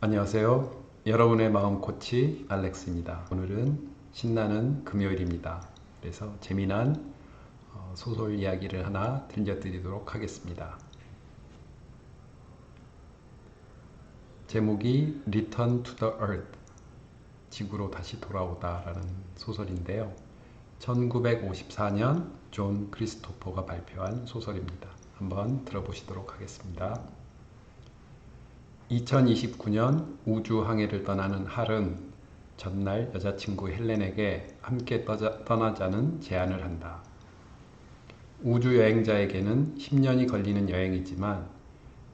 안녕하세요. 여러분의 마음 코치 알렉스입니다. 오늘은 신나는 금요일입니다. 그래서 재미난 소설 이야기를 하나 들려드리도록 하겠습니다. 제목이 Return to the Earth, 지구로 다시 돌아오다 라는 소설인데요. 1954년 존 크리스토퍼가 발표한 소설입니다. 한번 들어보시도록 하겠습니다. 2029년 우주 항해를 떠나는 할은 전날 여자친구 헬렌에게 함께 떠나자는 제안을 한다. 우주 여행자에게는 10년이 걸리는 여행이지만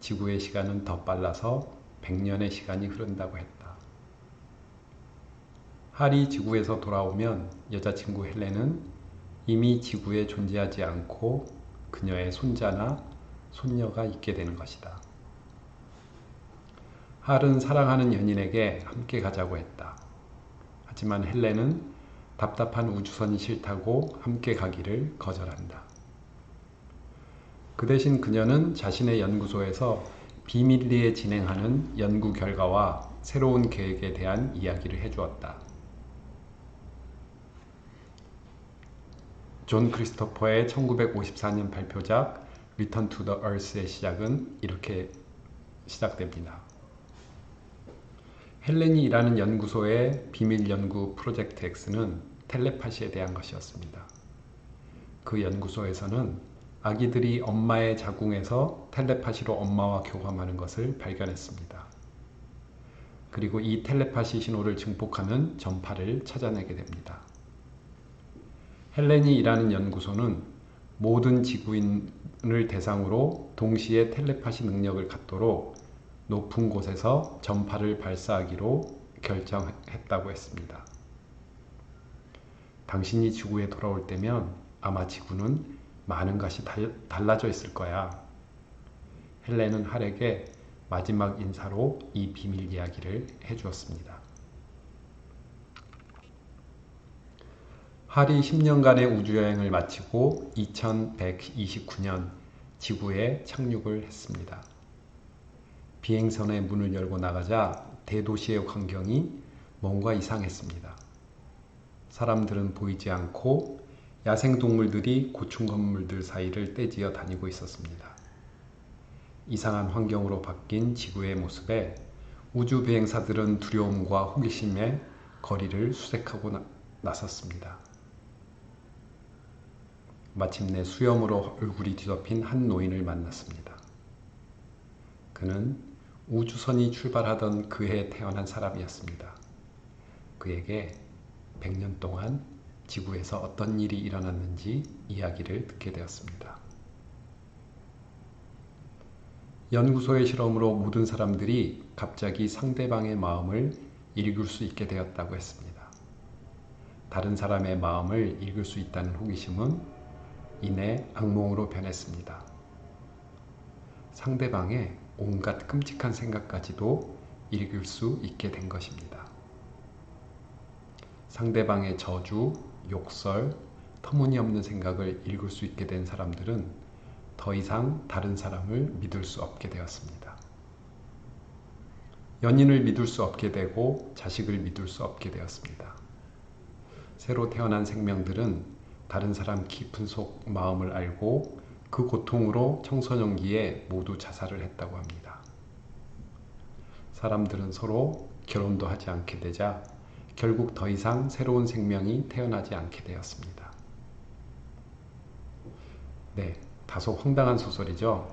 지구의 시간은 더 빨라서 100년의 시간이 흐른다고 했다. 할이 지구에서 돌아오면 여자친구 헬렌은 이미 지구에 존재하지 않고 그녀의 손자나 손녀가 있게 되는 것이다. 할은 사랑하는 연인에게 함께 가자고 했다. 하지만 헬렌은 답답한 우주선이 싫다고 함께 가기를 거절한다. 그 대신 그녀는 자신의 연구소에서 비밀리에 진행하는 연구 결과와 새로운 계획에 대한 이야기를 해주었다. 존 크리스토퍼의 1954년 발표작 Return to the Earth의 시작은 이렇게 시작됩니다. 헬렌이 일하는 연구소의 비밀 연구 프로젝트 X는 텔레파시에 대한 것이었습니다. 그 연구소에서는 아기들이 엄마의 자궁에서 텔레파시로 엄마와 교감하는 것을 발견했습니다. 그리고 이 텔레파시 신호를 증폭하는 전파를 찾아내게 됩니다. 헬렌이 일하는 연구소는 모든 지구인을 대상으로 동시에 텔레파시 능력을 갖도록 높은 곳에서 전파를 발사하기로 결정했다고 했습니다. 당신이 지구에 돌아올 때면 아마 지구는 많은 것이 달라져 있을 거야. 헬렌은 할에게 마지막 인사로 이 비밀 이야기를 해주었습니다. 할이 10년간의 우주여행을 마치고 2129년 지구에 착륙을 했습니다. 비행선의 문을 열고 나가자 대도시의 광경이 뭔가 이상했습니다. 사람들은 보이지 않고 야생동물들이 고층 건물들 사이를 떼지어 다니고 있었습니다. 이상한 환경으로 바뀐 지구의 모습에 우주 비행사들은 두려움과 호기심에 거리를 수색하고 나섰습니다. 마침내 수염으로 얼굴이 뒤덮인 한 노인을 만났습니다. 그는 우주선이 출발하던 그해 태어난 사람이었습니다. 그에게 100년 동안 지구에서 어떤 일이 일어났는지 이야기를 듣게 되었습니다. 연구소의 실험으로 모든 사람들이 갑자기 상대방의 마음을 읽을 수 있게 되었다고 했습니다. 다른 사람의 마음을 읽을 수 있다는 호기심은 이내 악몽으로 변했습니다. 상대방의 온갖 끔찍한 생각까지도 읽을 수 있게 된 것입니다. 상대방의 저주, 욕설, 터무니없는 생각을 읽을 수 있게 된 사람들은 더 이상 다른 사람을 믿을 수 없게 되었습니다. 연인을 믿을 수 없게 되고 자식을 믿을 수 없게 되었습니다. 새로 태어난 생명들은 다른 사람 깊은 속 마음을 알고 그 고통으로 청소년기에 모두 자살을 했다고 합니다. 사람들은 서로 결혼도 하지 않게 되자 결국 더 이상 새로운 생명이 태어나지 않게 되었습니다. 네, 다소 황당한 소설이죠.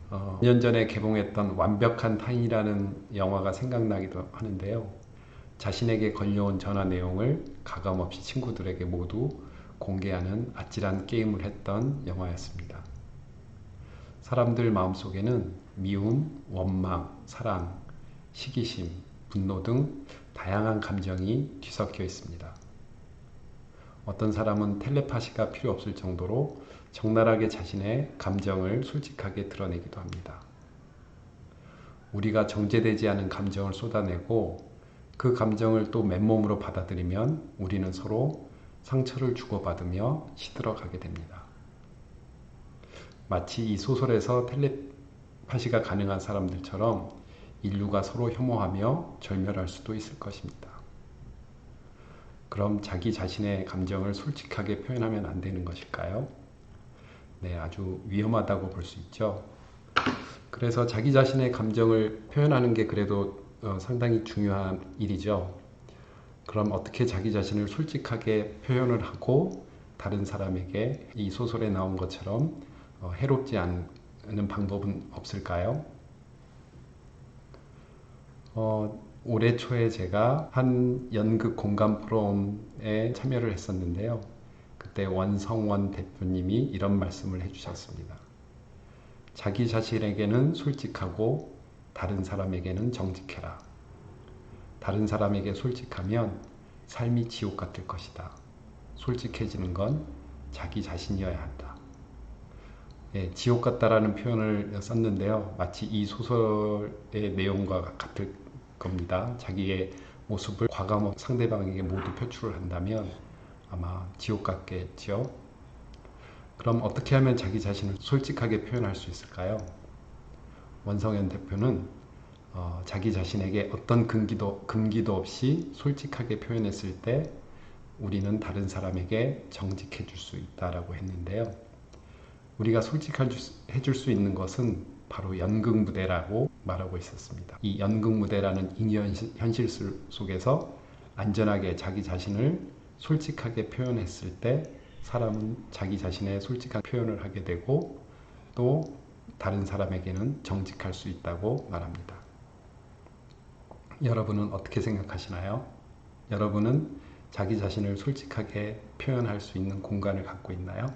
2년 전에 개봉했던 완벽한 타인이라는 영화가 생각나기도 하는데요. 자신에게 걸려온 전화 내용을 가감없이 친구들에게 모두 공개하는 아찔한 게임을 했던 영화였습니다. 사람들 마음속에는 미움, 원망, 사랑, 시기심, 분노 등 다양한 감정이 뒤섞여 있습니다. 어떤 사람은 텔레파시가 필요 없을 정도로 적나라하게 자신의 감정을 솔직하게 드러내기도 합니다. 우리가 정제되지 않은 감정을 쏟아내고 그 감정을 또 맨몸으로 받아들이면 우리는 서로 상처를 주고받으며 시들어가게 됩니다. 마치 이 소설에서 텔레파시가 가능한 사람들처럼 인류가 서로 혐오하며 절멸할 수도 있을 것입니다. 그럼 자기 자신의 감정을 솔직하게 표현하면 안 되는 것일까요? 네, 아주 위험하다고 볼 수 있죠. 그래서 자기 자신의 감정을 표현하는 게 그래도 상당히 중요한 일이죠. 그럼 어떻게 자기 자신을 솔직하게 표현을 하고 다른 사람에게 이 소설에 나온 것처럼 해롭지 않은 방법은 없을까요? 올해 초에 제가 한 연극 공감 포럼에 참여를 했었는데요. 그때 원성원 대표님이 이런 말씀을 해주셨습니다. 자기 자신에게는 솔직하고 다른 사람에게는 정직해라. 다른 사람에게 솔직하면 삶이 지옥 같을 것이다. 솔직해지는 건 자기 자신이어야 한다. 예, 지옥 같다라는 표현을 썼는데요. 마치 이 소설의 내용과 같을 겁니다. 자기의 모습을 과감하게 상대방에게 모두 표출을 한다면 아마 지옥 같겠죠. 그럼 어떻게 하면 자기 자신을 솔직하게 표현할 수 있을까요? 원성현 대표는 자기 자신에게 어떤 금기도 없이 솔직하게 표현했을 때 우리는 다른 사람에게 정직해 줄 수 있다라고 했는데요. 우리가 솔직해 줄 수 있는 것은 바로 연극 무대라고 말하고 있었습니다. 이 연극 무대라는 잉여 현실 속에서 안전하게 자기 자신을 솔직하게 표현했을 때 사람은 자기 자신의 솔직한 표현을 하게 되고 또 다른 사람에게는 정직할 수 있다고 말합니다. 여러분은 어떻게 생각하시나요? 여러분은 자기 자신을 솔직하게 표현할 수 있는 공간을 갖고 있나요?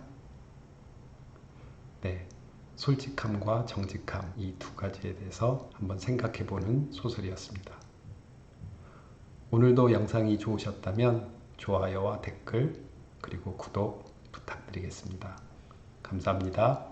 네, 솔직함과 정직함 이 두 가지에 대해서 한번 생각해 보는 소설이었습니다. 오늘도 영상이 좋으셨다면 좋아요와 댓글 그리고 구독 부탁드리겠습니다. 감사합니다.